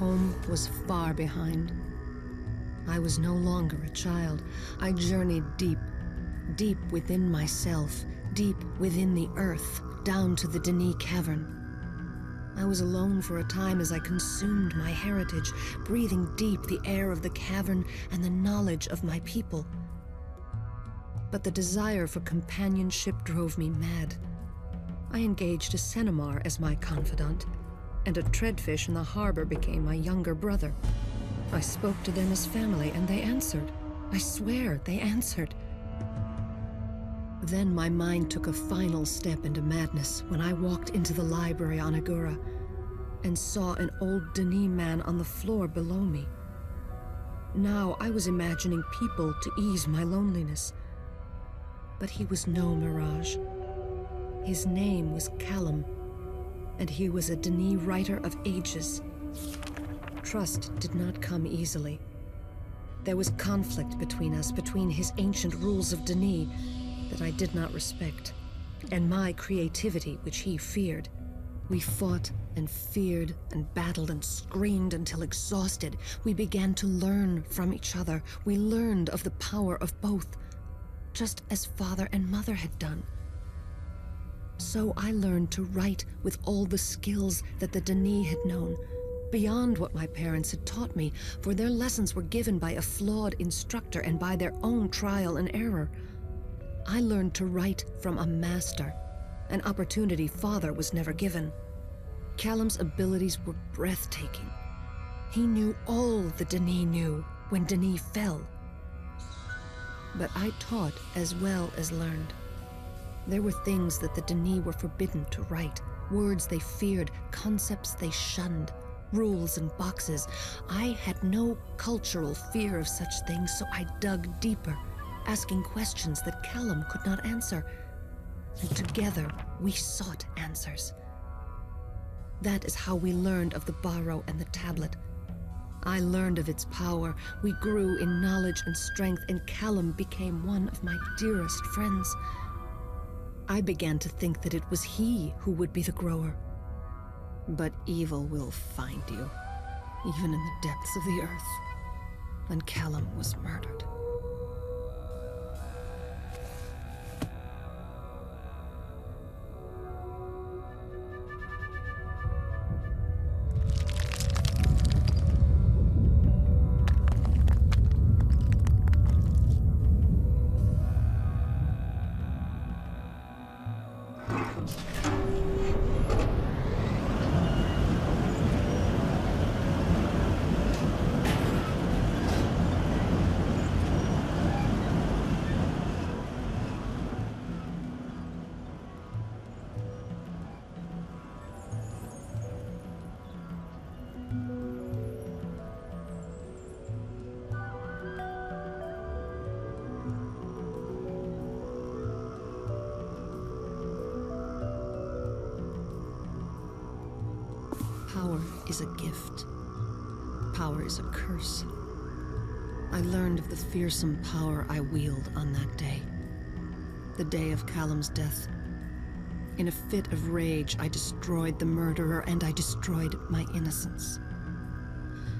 Home was far behind. I was no longer a child. I journeyed deep, deep within myself, deep within the earth, down to the Denis cavern. I was alone for a time as I consumed my heritage, breathing deep the air of the cavern and the knowledge of my people. But the desire for companionship drove me mad. I engaged a Cenomar as my confidant, and a treadfish in the harbor became my younger brother. I spoke to them as family, and they answered. I swear, they answered. Then my mind took a final step into madness when I walked into the library on Agura and saw an old Denis man on the floor below me. Now I was imagining people to ease my loneliness. But he was no mirage. His name was Callum, and he was a Denis writer of ages. Trust did not come easily. There was conflict between us, between his ancient rules of Denis that I did not respect, and my creativity, which he feared. We fought and feared and battled and screamed until exhausted. We began to learn from each other. We learned of the power of both, just as father and mother had done. So I learned to write with all the skills that the Denis had known, beyond what my parents had taught me, for their lessons were given by a flawed instructor and by their own trial and error. I learned to write from a master, an opportunity father was never given. Callum's abilities were breathtaking. He knew all the Denis knew when Denis fell. But I taught as well as learned. There were things that the Denis were forbidden to write, words they feared, concepts they shunned, rules and boxes. I had no cultural fear of such things, so I dug deeper, asking questions that Callum could not answer. And together, we sought answers. That is how we learned of the Barrow and the tablet. I learned of its power. We grew in knowledge and strength, and Callum became one of my dearest friends. I began to think that it was he who would be the grower. But evil will find you, even in the depths of the earth. And Callum was murdered. Power is a gift. Power is a curse. I learned of the fearsome power I wield on that day. The day of Callum's death. In a fit of rage, I destroyed the murderer, and I destroyed my innocence.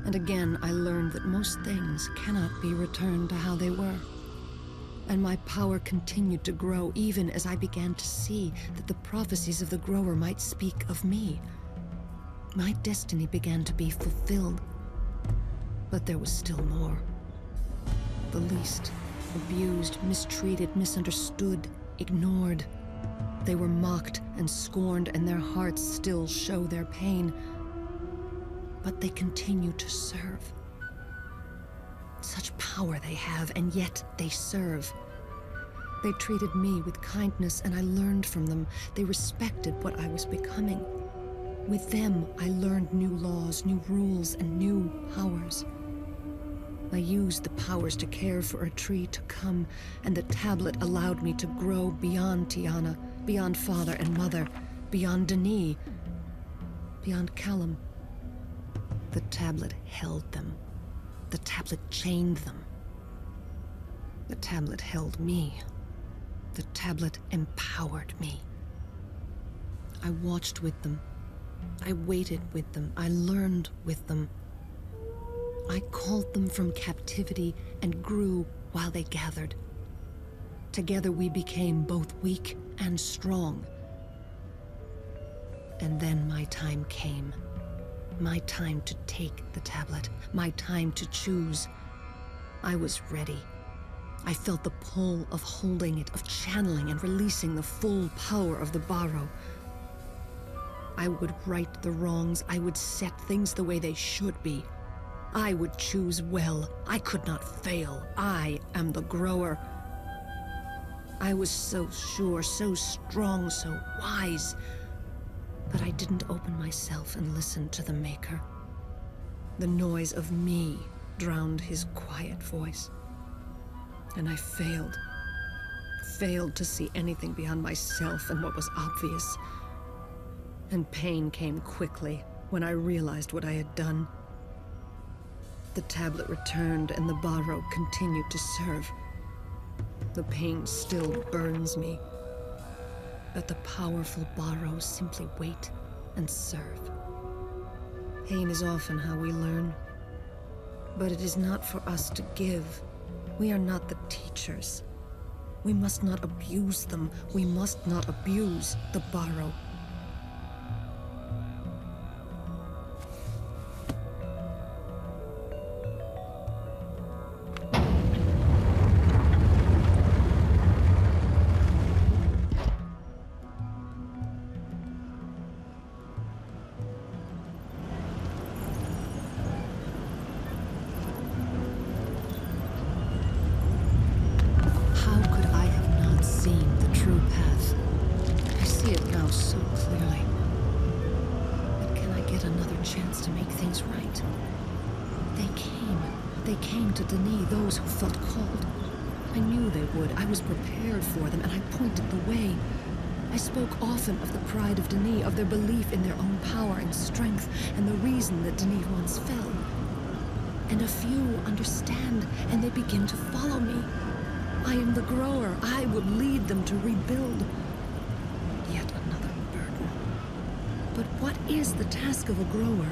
And again, I learned that most things cannot be returned to how they were. And my power continued to grow even as I began to see that the prophecies of the grower might speak of me. My destiny began to be fulfilled. But there was still more. The least, abused, mistreated, misunderstood, ignored. They were mocked and scorned, and their hearts still show their pain. But they continue to serve. Such power they have, and yet they serve. They treated me with kindness, and I learned from them. They respected what I was becoming. With them, I learned new laws, new rules, and new powers. I used the powers to care for a tree to come, and the tablet allowed me to grow beyond Tiana, beyond father and mother, beyond Denis, beyond Callum. The tablet held them. The tablet chained them. The tablet held me. The tablet empowered me. I watched with them. I waited with them. I learned with them. I called them from captivity and grew while they gathered. Together we became both weak and strong. And then my time came. My time to take the tablet. My time to choose. I was ready. I felt the pull of holding it, of channeling and releasing the full power of the Barrow. I would right the wrongs. I would set things the way they should be. I would choose well. I could not fail. I am the grower. I was so sure, so strong, so wise. But I didn't open myself and listen to the Maker. The noise of me drowned his quiet voice. And I failed. Failed to see anything beyond myself and what was obvious. And pain came quickly when I realized what I had done. The tablet returned and the Barrow continued to serve. The pain still burns me. But the powerful Barrows simply wait and serve. Pain is often how we learn. But it is not for us to give. We are not the teachers. We must not abuse them. We must not abuse the Barrow. Of the pride of Denis, of their belief in their own power and strength, and the reason that Denis once fell. And a few understand, and they begin to follow me. I am the grower. I would lead them to rebuild. Yet another burden. But what is the task of a grower?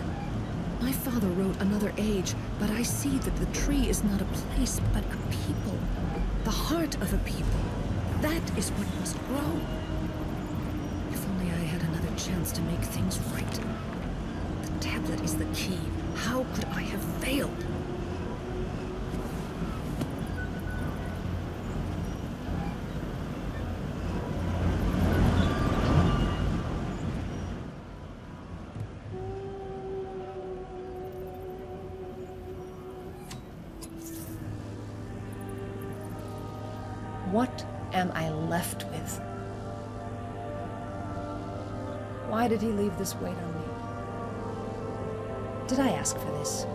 My father wrote Another Age, but I see that the tree is not a place, but a people. The heart of a people. That is what must grow. Chance to make things right. The tablet is the key. How could I have failed? What am I left with? Why did he leave this weight on me? Did I ask for this?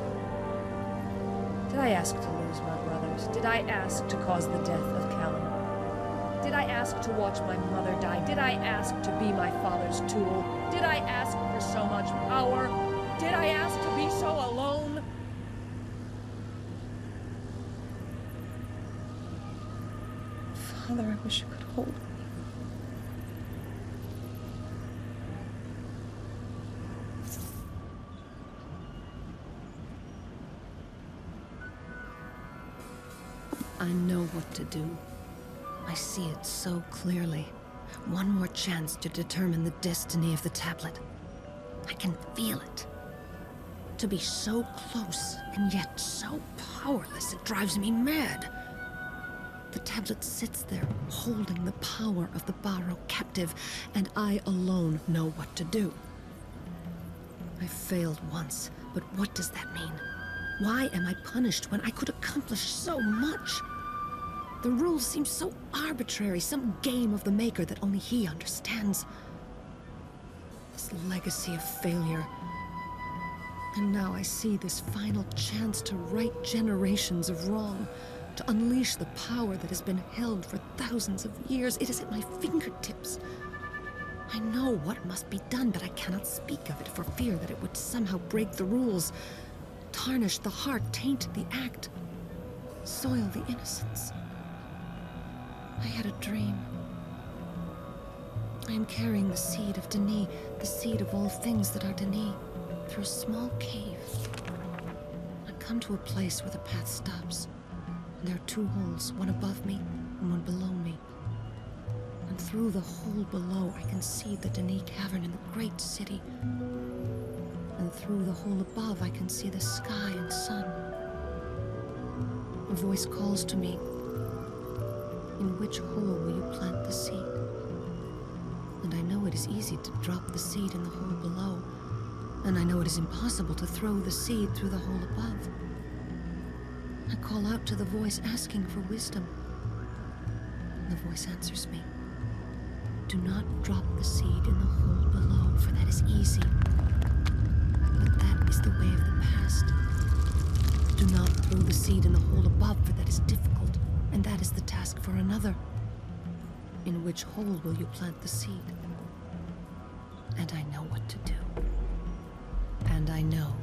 Did I ask to lose my brothers? Did I ask to cause the death of Callum? Did I ask to watch my mother die? Did I ask to be my father's tool? Did I ask for so much power? Did I ask to be so alone? Father, I wish you could hold me. I know what to do. I see it so clearly. One more chance to determine the destiny of the tablet. I can feel it. To be so close and yet so powerless, it drives me mad. The tablet sits there, holding the power of the Barrow captive, and I alone know what to do. I failed once, but what does that mean? Why am I punished when I could accomplish so much? The rules seem so arbitrary, some game of the Maker that only he understands. This legacy of failure. And now I see this final chance to right generations of wrong, to unleash the power that has been held for thousands of years. It is at my fingertips. I know what must be done, but I cannot speak of it for fear that it would somehow break the rules, tarnish the heart, taint the act, soil the innocence. I had a dream. I am carrying the seed of Denis, the seed of all things that are Denis, through a small cave. A come to a place where the path stops. And there are two holes, one above me and one below me. And through the hole below, I can see the Denis cavern in the great city. And through the hole above, I can see the sky and sun. A voice calls to me. In which hole will you plant the seed? And I know it is easy to drop the seed in the hole below. And I know it is impossible to throw the seed through the hole above. I call out to the voice asking for wisdom. The voice answers me. Do not drop the seed in the hole below, for that is easy. But that is the way of the past. Do not throw the seed in the hole above, for that is difficult, and that is the task for another. In which hole will you plant the seed? And I know what to do. And I know